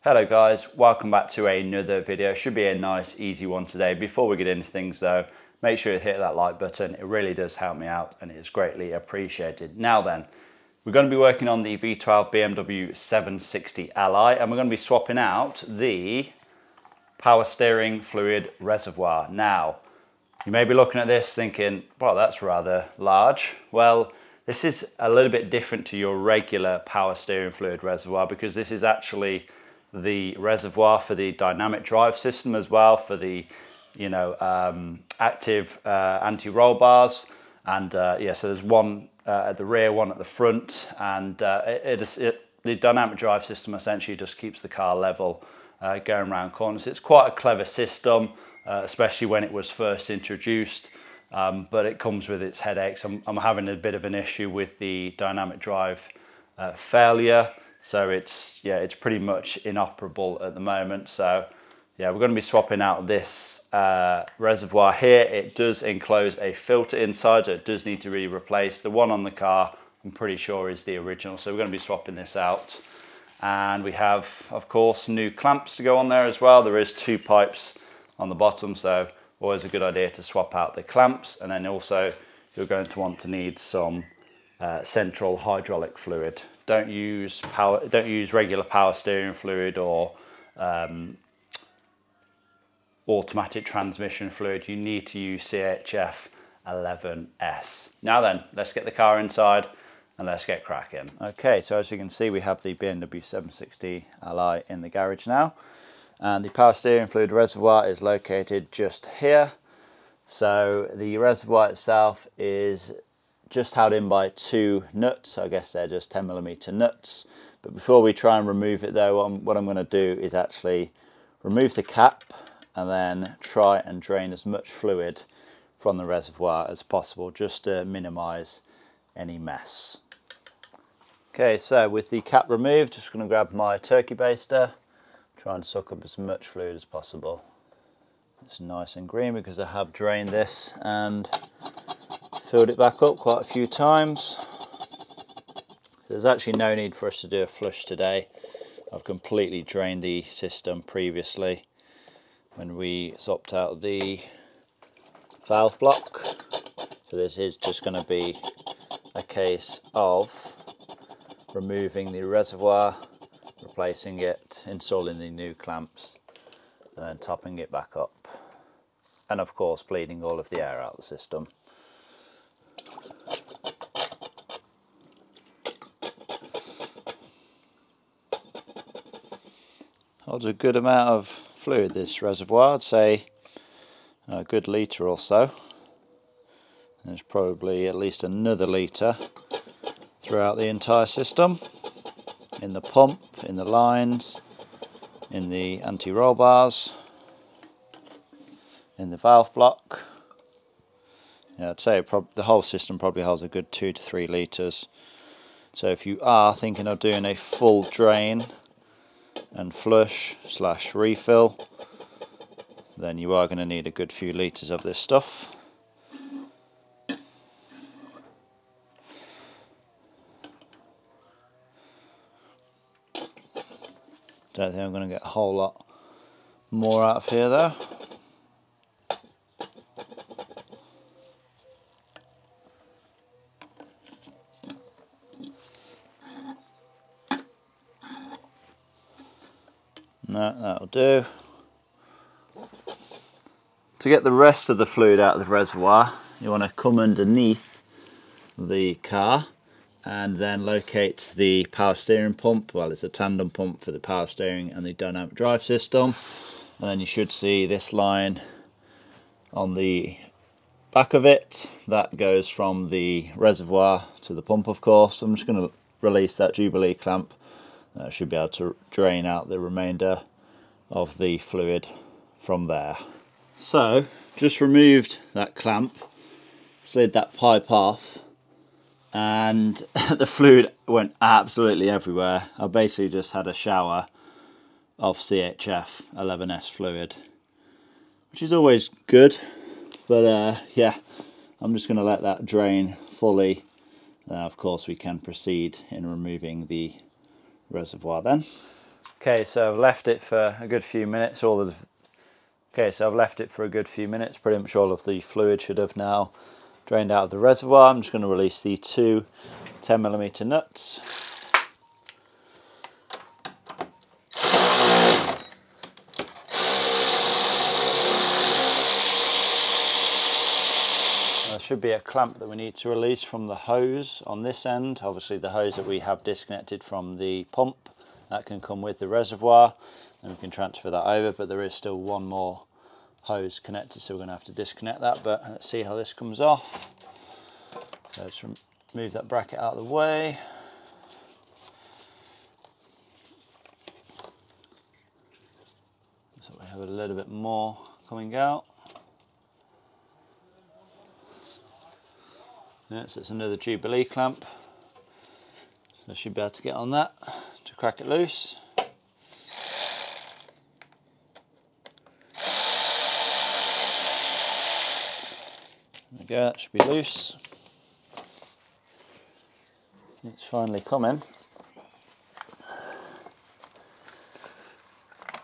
Hello guys, welcome back to another video. Should be a nice easy one today. Before we get into things though, make sure you hit that like button. It really does help me out and it's greatly appreciated. Now then, we're going to be working on the V12 BMW 760 Li and we're going to be swapping out the power steering fluid reservoir. Now, you may be looking at this thinking, well, that's rather large. Well, this is a little bit different to your regular power steering fluid reservoir because this is actually the reservoir for the dynamic drive system as well, for the active anti-roll bars, and yeah, so there's one at the rear, one at the front, and the dynamic drive system essentially just keeps the car level going around corners. It's quite a clever system, especially when it was first introduced, but it comes with its headaches. I'm having a bit of an issue with the dynamic drive failure. So it's pretty much inoperable at the moment. So yeah, we're going to be swapping out this reservoir here. It does enclose a filter inside, so it does need to be replaced. The one on the car, I'm pretty sure, is the original. So we're going to be swapping this out. And we have, of course, new clamps to go on there as well. There is two pipes on the bottom, so always a good idea to swap out the clamps. And then also you're going to want to need some central hydraulic fluid. Don't use regular power steering fluid or automatic transmission fluid. You need to use CHF 11S. Now then, let's get the car inside and let's get cracking. Okay, so as you can see, we have the BMW 760 Li in the garage now, and the power steering fluid reservoir is located just here. So the reservoir itself is just held in by two nuts. I guess they're just 10mm nuts. But before we try and remove it though, what I'm going to do is actually remove the cap and then try and drain as much fluid from the reservoir as possible, just to minimize any mess. Okay, so with the cap removed, just going to grab my turkey baster, try and suck up as much fluid as possible. It's nice and green because I have drained this and filled it back up quite a few times. There's actually no need for us to do a flush today. I've completely drained the system previously when we swapped out the valve block. So this is just going to be a case of removing the reservoir, replacing it, installing the new clamps, and then topping it back up. And of course bleeding all of the air out of the system. Holds a good amount of fluid, this reservoir. I'd say a good litre or so. There's probably at least another litre throughout the entire system, in the pump, in the lines, in the anti-roll bars, in the valve block. Yeah, I'd say the whole system probably holds a good 2 to 3 litres. So if you are thinking of doing a full drain and flush / refill, then you are going to need a good few litres of this stuff. Don't think I'm going to get a whole lot more out of here though. No, that'll do. To get the rest of the fluid out of the reservoir, you want to come underneath the car and then locate the power steering pump. Well, it's a tandem pump for the power steering and the dynamic drive system. And then you should see this line on the back of it. That goes from the reservoir to the pump, of course. I'm just going to release that Jubilee clamp. That should be able to drain out the remainder of the fluid from there. So, just removed that clamp, slid that pipe off, and the fluid went absolutely everywhere. I basically just had a shower of CHF 11S fluid, which is always good, but yeah, I'm just going to let that drain fully. Of course we can proceed in removing the reservoir then. Okay, so I've left it for a good few minutes. Pretty much all of the fluid should have now drained out of the reservoir. I'm just going to release the two 10mm nuts. There should be a clamp that we need to release from the hose on this end. Obviously the hose that we have disconnected from the pump, that can come with the reservoir and we can transfer that over, but there is still one more hose connected, so we're going to have to disconnect that. But let's see how this comes off. So let's remove that bracket out of the way. So we have a little bit more coming out. Yeah, so it's another Jubilee clamp. So I should be able to get on that to crack it loose. There we go, that should be loose. It's finally coming.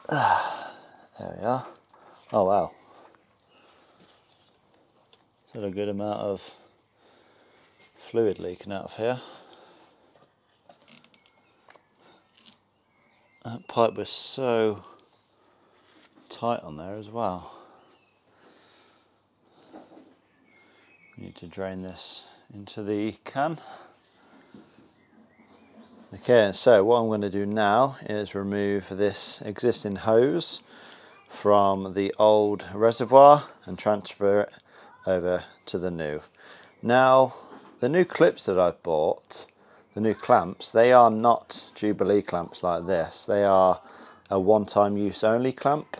There we are. Oh wow. Still a good amount of fluid leaking out of here. That pipe was so tight on there as well. We need to drain this into the can. Okay, so what I'm going to do now is remove this existing hose from the old reservoir and transfer it over to the new. Now, the new clips that I've bought, the new clamps, they are not Jubilee clamps like this. They are a one-time use only clamp.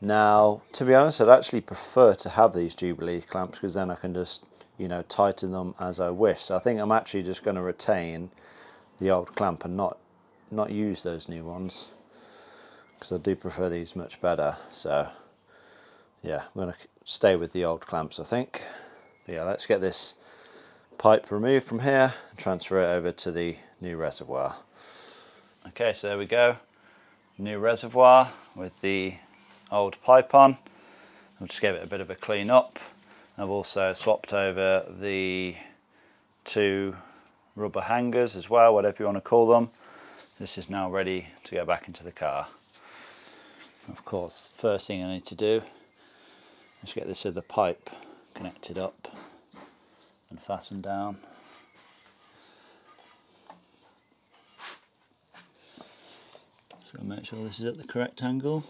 Now, to be honest, I'd actually prefer to have these Jubilee clamps because then I can just, you know, tighten them as I wish. So I think I'm actually just going to retain the old clamp and not use those new ones because I do prefer these much better. So yeah, I'm going to stay with the old clamps, I think. But yeah, let's get this pipe removed from here and transfer it over to the new reservoir. Okay, so there we go, new reservoir with the old pipe on. I'll just give it a bit of a clean up. I've also swapped over the two rubber hangers as well, whatever you want to call them. This is now ready to go back into the car. Of course, first thing I need to do is get this other pipe connected up and fastened down. So make sure this is at the correct angle.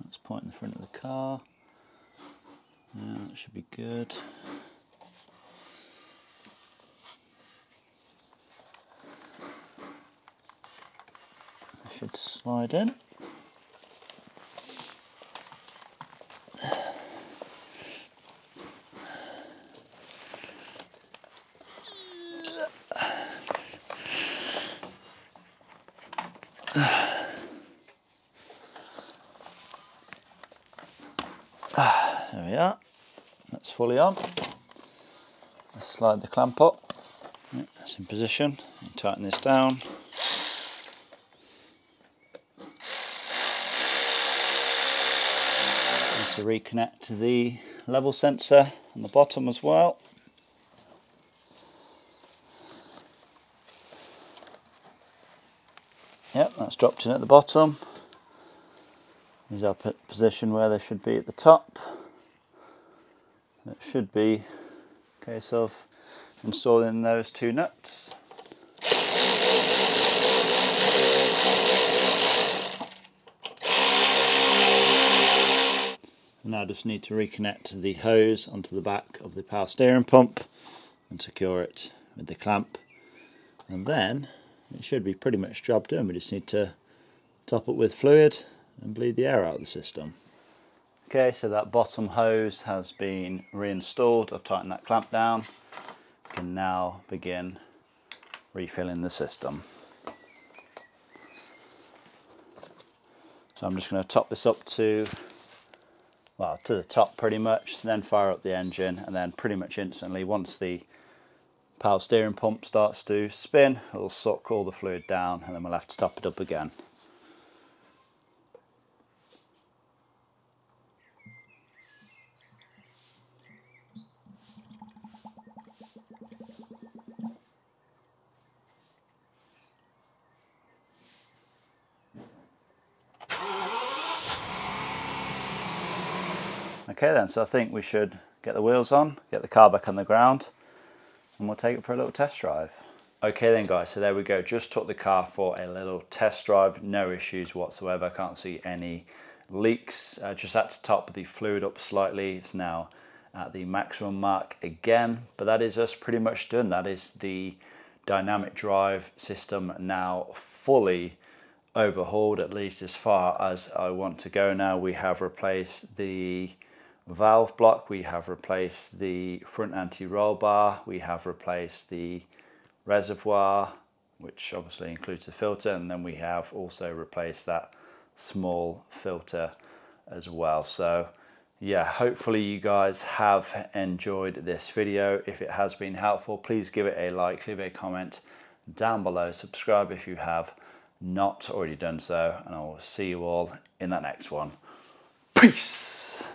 That's pointing the front of the car. Yeah, that should be good. It should slide in. There we are, that's fully on. Let's slide the clamp up. That's in position. And tighten this down. Need to reconnect to the level sensor on the bottom as well. Yep, that's dropped in at the bottom. These are positioned where they should be at the top. It should be a case of installing those two nuts. Now I just need to reconnect the hose onto the back of the power steering pump and secure it with the clamp. And then it should be pretty much job done. We just need to top it with fluid and bleed the air out of the system. Okay, so that bottom hose has been reinstalled. I've tightened that clamp down. We can now begin refilling the system. So I'm just going to top this up to the top pretty much, then fire up the engine, and then pretty much instantly, once the power steering pump starts to spin, it'll suck all the fluid down, and then we'll have to top it up again. Okay then, so I think we should get the wheels on, get the car back on the ground, and we'll take it for a little test drive. Okay then guys, so there we go, just took the car for a little test drive, no issues whatsoever, can't see any leaks, just had to top the fluid up slightly. It's now at the maximum mark again, but that is us pretty much done. That is the dynamic drive system now fully overhauled, at least as far as I want to go now. We have replaced the valve block, we have replaced the front anti-roll bar, we have replaced the reservoir, which obviously includes the filter, and then we have also replaced that small filter as well. So yeah, hopefully you guys have enjoyed this video. If it has been helpful, please give it a like, leave a comment down below, subscribe if you have not already done so, and I will see you all in that next one. Peace.